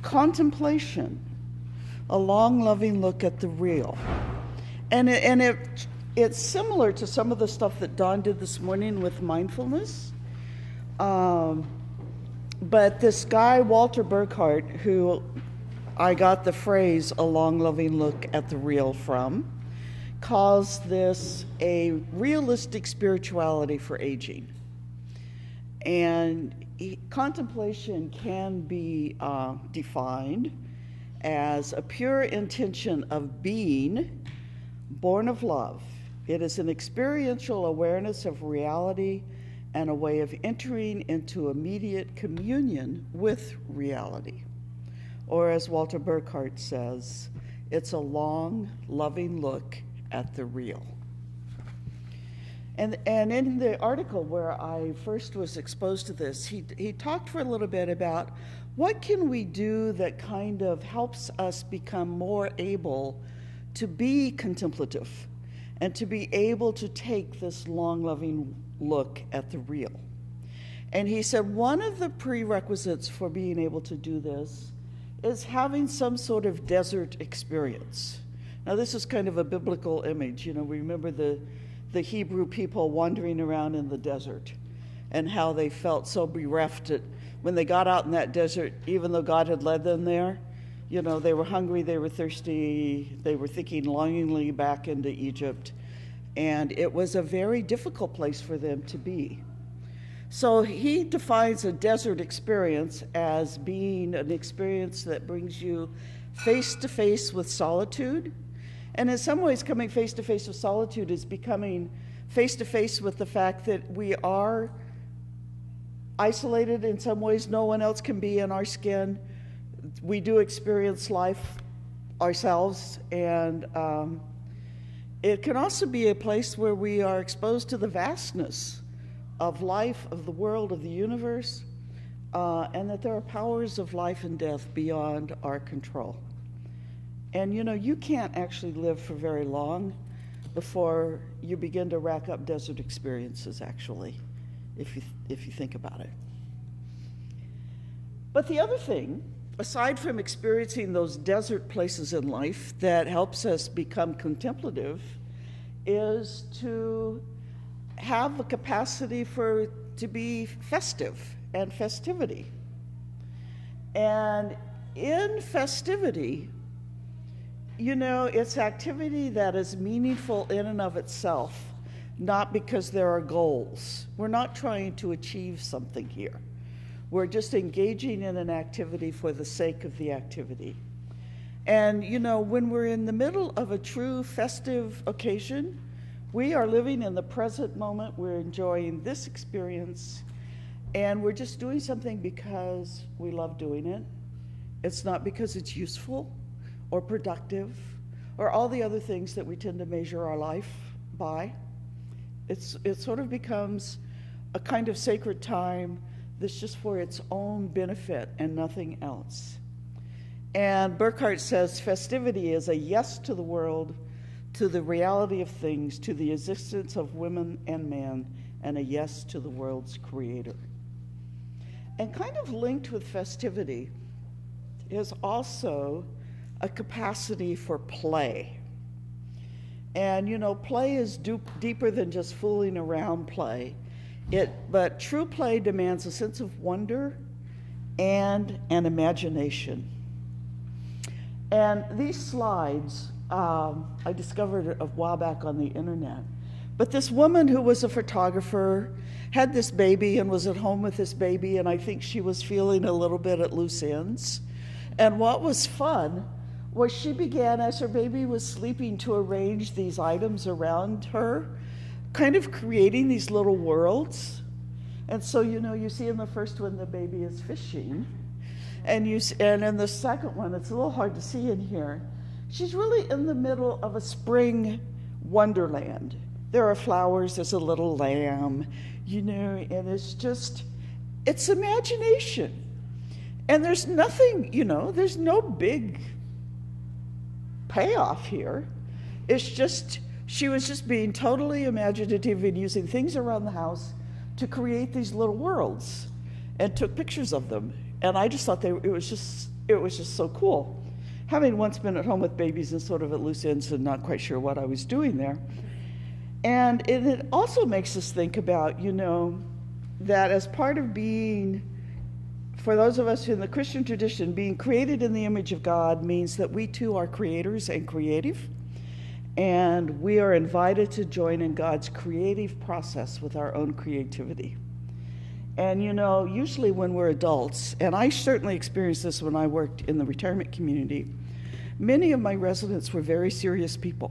Contemplation, a long, loving look at the real. And it's similar to some of the stuff that Dawn did this morning with mindfulness. But this guy, Walter Burkhardt, who I got the phrase, a long, loving look at the real from, calls this a realistic spirituality for aging. And contemplation can be defined as a pure intention of being born of love. It is an experiential awareness of reality and a way of entering into immediate communion with reality. Or as Walter Burkhardt says, it's a long, loving look at the real. And in the article where I first was exposed to this, he talked for a little bit about what can we do that kind of helps us become more able to be contemplative and to be able to take this long, loving look at the real. And he said one of the prerequisites for being able to do this is having some sort of desert experience. Now, this is kind of a biblical image. You know, we remember the Hebrew people wandering around in the desert and how they felt so bereft that when they got out in that desert, even though God had led them there, you know, they were hungry, they were thirsty, they were thinking longingly back into Egypt, and it was a very difficult place for them to be. So he defines a desert experience as being an experience that brings you face to face with solitude. And in some ways, coming face to face with solitude is becoming face to face with the fact that we are isolated in some ways. No one else can be in our skin. We do experience life ourselves, and it can also be a place where we are exposed to the vastness of life, of the world, of the universe, and that there are powers of life and death beyond our control. And you know, you can't actually live for very long before you begin to rack up desert experiences, actually, if you think about it. But the other thing, aside from experiencing those desert places in life that helps us become contemplative, is to have a capacity to be festive and festivity. And in festivity, you know, it's activity that is meaningful in and of itself, not because there are goals. We're not trying to achieve something here. We're just engaging in an activity for the sake of the activity. And, you know, when we're in the middle of a true festive occasion, we are living in the present moment. We're enjoying this experience, and we're just doing something because we love doing it. It's not because it's useful or productive or all the other things that we tend to measure our life by. It sort of becomes a kind of sacred time that's just for its own benefit and nothing else. And Burkhardt says festivity is a yes to the world, to the reality of things, to the existence of women and men, and a yes to the world's creator. And kind of linked with festivity is also a capacity for play. And you know, play is deeper than just fooling around play. But true play demands a sense of wonder and an imagination. And these slides, I discovered a while back on the internet. But this woman who was a photographer had this baby and was at home with this baby, and I think she was feeling a little bit at loose ends. And what was fun was she began, as her baby was sleeping, to arrange these items around her, kind of creating these little worlds. And so, you know, you see in the first one the baby is fishing, and in the second one, it's a little hard to see in here, she's really in the middle of a spring wonderland. There are flowers, there's a little lamb, you know, and it's imagination. And there's nothing, you know, there's no big payoff here. It's just, she was just being totally imaginative and using things around the house to create these little worlds and took pictures of them. And I just thought it it was just so cool. Having once been at home with babies and sort of at loose ends and not quite sure what I was doing there. And it also makes us think about, that as part of being, for those of us in the Christian tradition, being created in the image of God means that we too are creators and creative. And we are invited to join in God's creative process with our own creativity. And usually when we're adults, and I certainly experienced this when I worked in the retirement community, many of my residents were very serious people.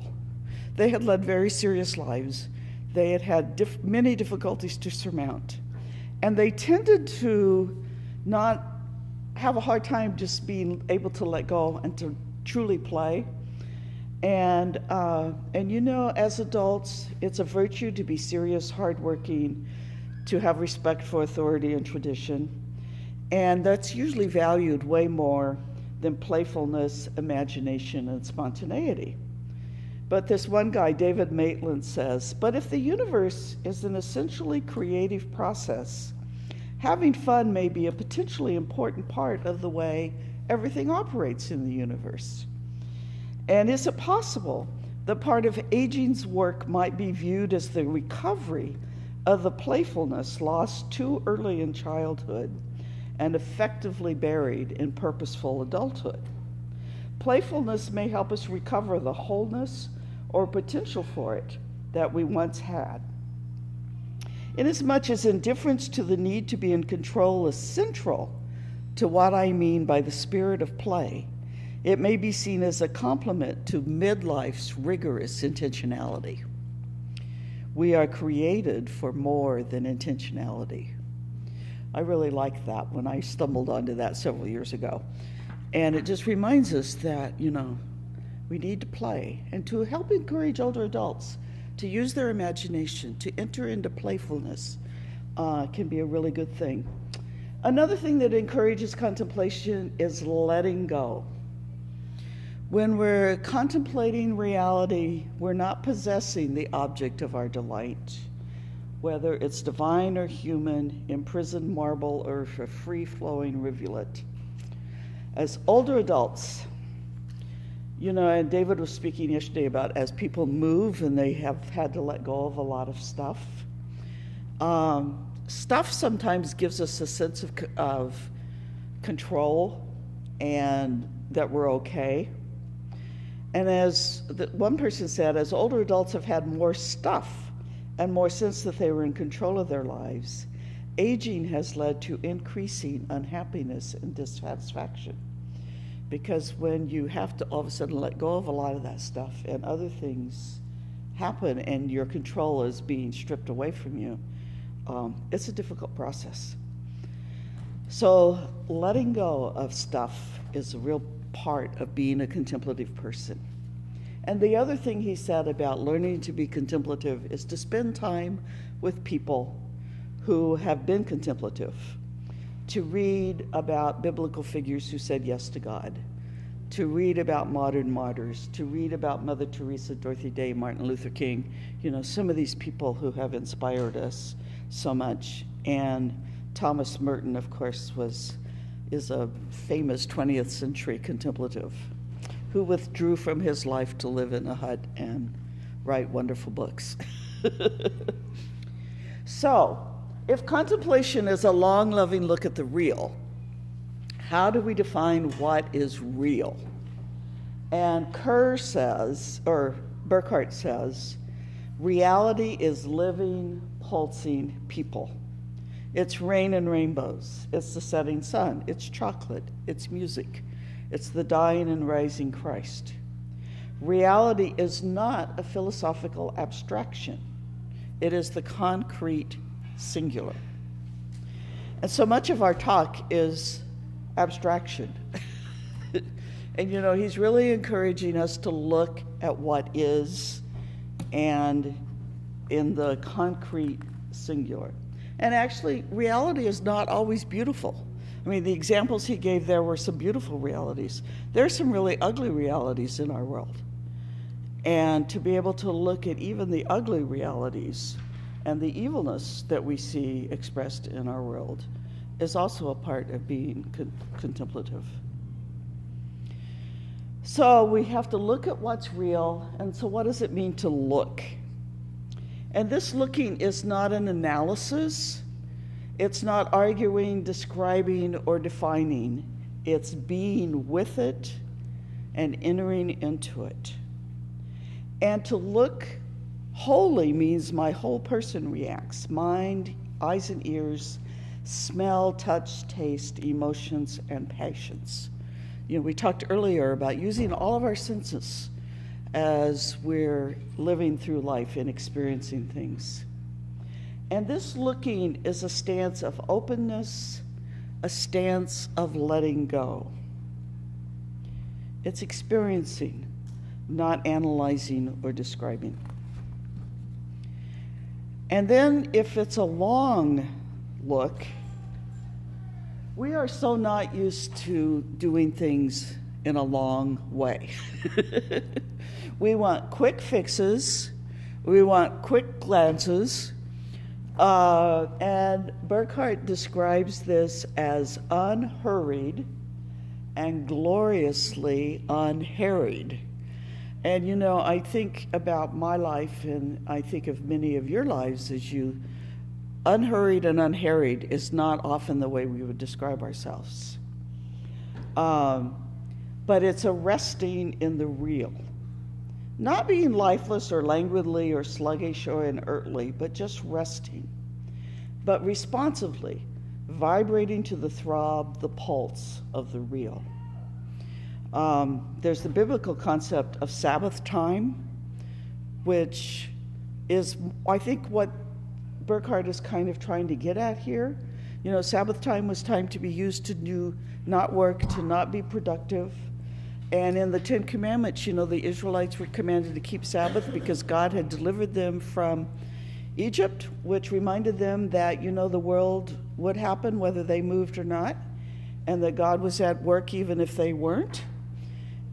They had led very serious lives. They had had many difficulties to surmount. And they tended to not have a hard time just being able to let go and to truly play. And as adults, it's a virtue to be serious, hardworking, to have respect for authority and tradition. And that's usually valued way more than playfulness, imagination, and spontaneity. But this one guy, David Maitland, says, but if the universe is an essentially creative process, having fun may be a potentially important part of the way everything operates in the universe. And is it possible that part of aging's work might be viewed as the recovery of the playfulness lost too early in childhood and effectively buried in purposeful adulthood? Playfulness may help us recover the wholeness or potential for it that we once had. Inasmuch as indifference to the need to be in control is central to what I mean by the spirit of play, it may be seen as a complement to midlife's rigorous intentionality. We are created for more than intentionality. I really liked that when I stumbled onto that several years ago. And it just reminds us that, we need to play, and to help encourage older adults to use their imagination, to enter into playfulness, can be a really good thing. Another thing that encourages contemplation is letting go. When we're contemplating reality, we're not possessing the object of our delight, whether it's divine or human, imprisoned marble or a free-flowing rivulet. As older adults, and David was speaking yesterday about as people move and they have had to let go of a lot of stuff. Stuff sometimes gives us a sense of control and that we're okay. And as one person said, as older adults have had more stuff and more sense that they were in control of their lives, aging has led to increasing unhappiness and dissatisfaction. Because when you have to all of a sudden let go of a lot of that stuff and other things happen and your control is being stripped away from you, it's a difficult process. So letting go of stuff is a real part of being a contemplative person. And the other thing he said about learning to be contemplative is to spend time with people who have been contemplative, to read about biblical figures who said yes to God, to read about modern martyrs, to read about Mother Teresa, Dorothy Day, Martin Luther King, some of these people who have inspired us so much. And Thomas Merton, of course, is a famous 20th century contemplative who withdrew from his life to live in a hut and write wonderful books. So, if contemplation is a long, loving look at the real, how do we define what is real? And Burkhart says, reality is living, pulsing people. It's rain and rainbows. It's the setting sun. It's chocolate. It's music. It's the dying and rising Christ. Reality is not a philosophical abstraction. It is the concrete singular. And so much of our talk is abstraction. And he's really encouraging us to look at what is and in the concrete singular. And actually, reality is not always beautiful. I mean, the examples he gave there were some beautiful realities. There are some really ugly realities in our world. And to be able to look at even the ugly realities and the evilness that we see expressed in our world is also a part of being contemplative. So we have to look at what's real, and so what does it mean to look? And this looking is not an analysis. It's not arguing, describing, or defining. It's being with it and entering into it. And to look wholly means my whole person reacts: mind, eyes and ears, smell, touch, taste, emotions, and passions. We talked earlier about using all of our senses as we're living through life and experiencing things. And this looking is a stance of openness, a stance of letting go. It's experiencing, not analyzing or describing. And then if it's a long look, we are so not used to doing things in a long way. We want quick fixes, we want quick glances, and Burkhardt describes this as unhurried and gloriously unharried. And I think about my life, and I think of many of your lives as unhurried and unharried is not often the way we would describe ourselves. But it's a resting in the real. Not being lifeless or languidly or sluggish or inertly, but just resting. But responsively, vibrating to the throb, the pulse of the real. There's the biblical concept of Sabbath time, which is, I think, what Burkhardt is kind of trying to get at here. Sabbath time was time to be used to not work, to not be productive. And in the Ten Commandments, the Israelites were commanded to keep Sabbath because God had delivered them from Egypt, which reminded them that, the world would happen whether they moved or not, and that God was at work even if they weren't.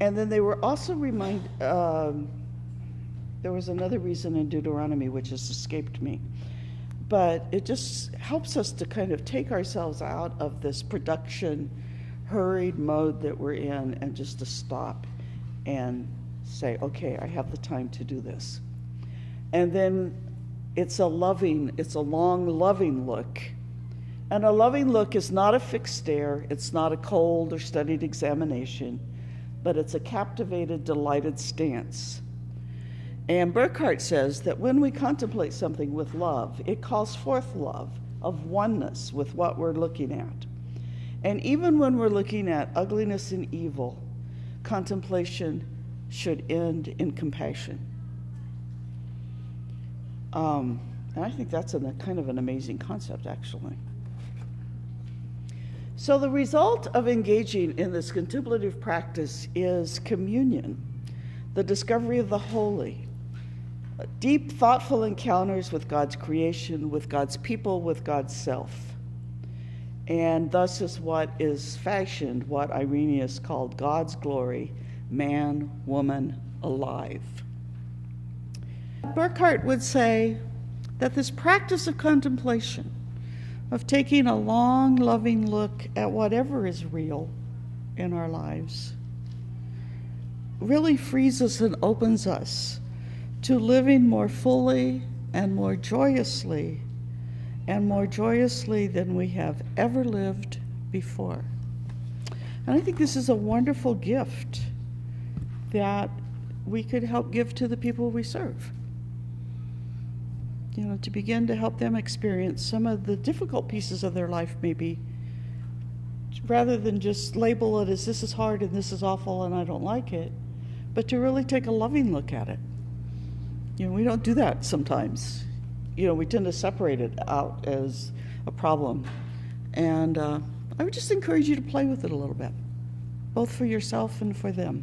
And then they were also reminded, there was another reason in Deuteronomy which has escaped me. But it just helps us to kind of take ourselves out of this production, hurried mode that we're in, and just to stop and say, okay, I have the time to do this. And then it's a long, loving look. And a loving look is not a fixed stare, it's not a cold or studied examination, but it's a captivated, delighted stance. And Burkhardt says that when we contemplate something with love, it calls forth love of oneness with what we're looking at. And even when we're looking at ugliness and evil, contemplation should end in compassion. And I think that's kind of an amazing concept, actually. So the result of engaging in this contemplative practice is communion, the discovery of the holy, deep, thoughtful encounters with God's creation, with God's people, with God's self. And thus is what is fashioned, what Irenaeus called God's glory, man, woman, alive. Burkhardt would say that this practice of contemplation, of taking a long, loving look at whatever is real in our lives, really frees us and opens us to living more fully and more joyously than we have ever lived before. And I think this is a wonderful gift that we could help give to the people we serve. To begin to help them experience some of the difficult pieces of their life, maybe, rather than just label it as this is hard and this is awful and I don't like it, but to really take a loving look at it. We don't do that sometimes. We tend to separate it out as a problem. And I would just encourage you to play with it a little bit, both for yourself and for them.